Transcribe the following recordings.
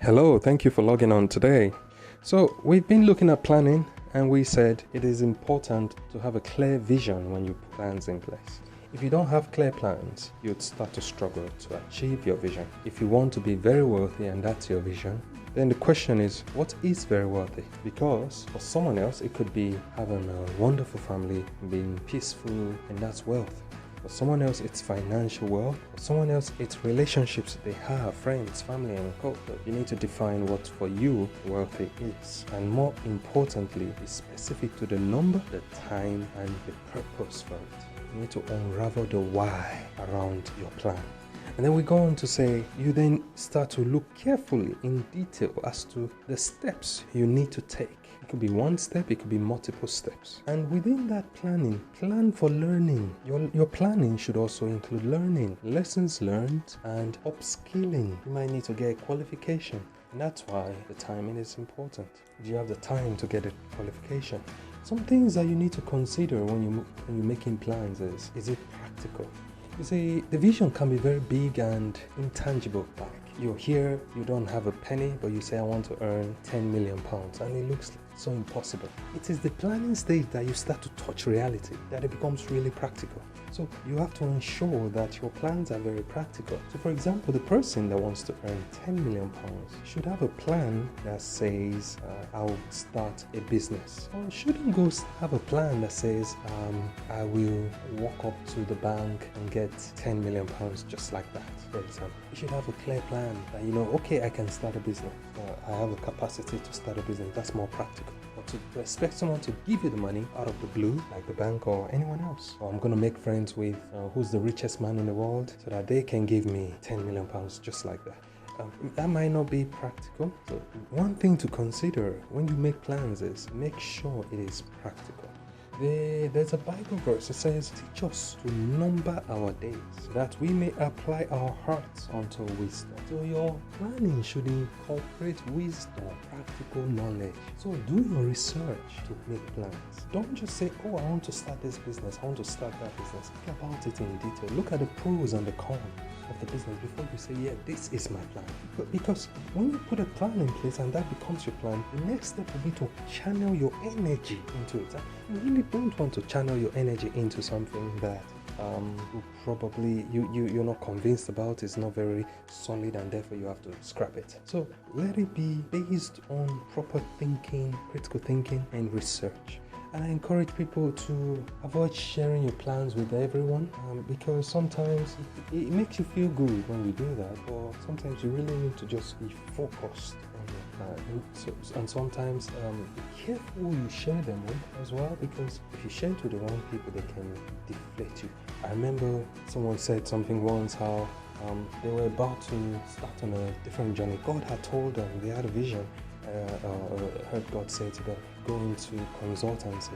Hello, thank you for logging on today. So, we've been looking at planning and we said it is important to have a clear vision when you put plans in place. If you don't have clear plans, you'd start to struggle to achieve your vision. If you want to be very wealthy and that's your vision, then the question is, what is very wealthy? Because for someone else, it could be having a wonderful family, being peaceful, and that's wealth. For someone else, it's financial wealth. For someone else, it's relationships they have, friends, family, and culture. You need to define what for you wealthy is. And more importantly, be specific to the number, the time, and the purpose for it. You need to unravel the why around your plan. And then we go on to say, you then start to look carefully in detail as to the steps you need to take. It could be one step, it could be multiple steps. And within that planning, plan for learning. Your planning should also include learning, lessons learned, and upskilling. You might need to get a qualification. And that's why the timing is important. Do you have the time to get a qualification? Some things that you need to consider when you're making plans is it practical? You see, the vision can be very big and intangible. Like you're here, you don't have a penny, but you say, I want to earn 10 million pounds, and it looks so impossible. It is the planning stage that you start to touch reality, that it becomes really practical. So you have to ensure that your plans are very practical. So for example, the person that wants to earn 10 million pounds should have a plan that says, I'll start a business. Or shouldn't go have a plan that says, I will walk up to the bank and get 10 million pounds just like that, for example. You should have a clear plan that okay, I can start a business. I have the capacity to start a business. That's more practical. But to expect someone to give you the money out of the blue, like the bank or anyone else, or I'm going to make friends with who's the richest man in the world so that they can give me 10 million pounds just like that. That might not be practical. So one thing to consider when you make plans is make sure it is practical. There's a Bible verse that says, teach us to number our days, that we may apply our hearts unto wisdom. So your planning should incorporate wisdom, practical knowledge. So do your research to make plans. Don't just say, I want to start this business, I want to start that business. Think about it in detail. Look at the pros and the cons of the business before you say, yeah, this is my plan. Because when you put a plan in place and that becomes your plan, the next step will be to channel your energy into it. You really don't want to channel your energy into something that you're not convinced about, it's not very solid, and therefore you have to scrap it. So let it be based on proper thinking, critical thinking, and research. And I encourage people to avoid sharing your plans with everyone because sometimes it makes you feel good when you do that, but sometimes you really need to just be focused on your plan. And sometimes be careful who you share them with as well, because if you share it with the wrong people, they can deflate you. I remember someone said something once how they were about to start on a different journey. God had told them, they had a vision. Heard God say to them, go into consultancy,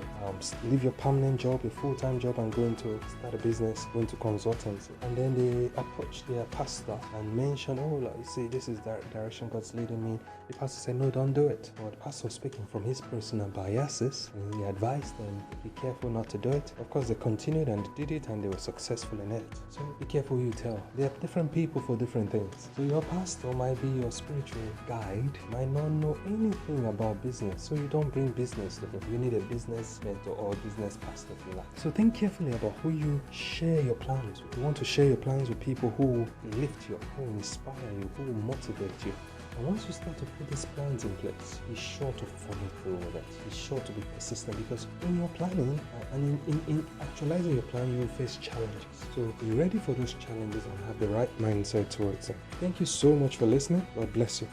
leave your permanent job, your full-time job, and go into start a business, go into consultancy. And then they approached their pastor and mentioned, you see, this is the direction God's leading me. The pastor said, no, don't do it. Well, the pastor was speaking from his personal biases, and he advised them, be careful not to do it. Of course, they continued and did it, and they were successful in it. So be careful who you tell. There are different people for different things. So your pastor might be your spiritual guide, might not know anything about business, so you don't bring business to him. You need a business mentor or a business pastor if you like. So think carefully about who you share your plans with. You want to share your plans with people who lift you up, who inspire you, who motivate you. And once you start to put these plans in place, be sure to follow through with it. Be sure to be persistent, because when you're planning and in actualizing your plan, you will face challenges. So be ready for those challenges and have the right mindset towards them. Thank you so much for listening. God bless you.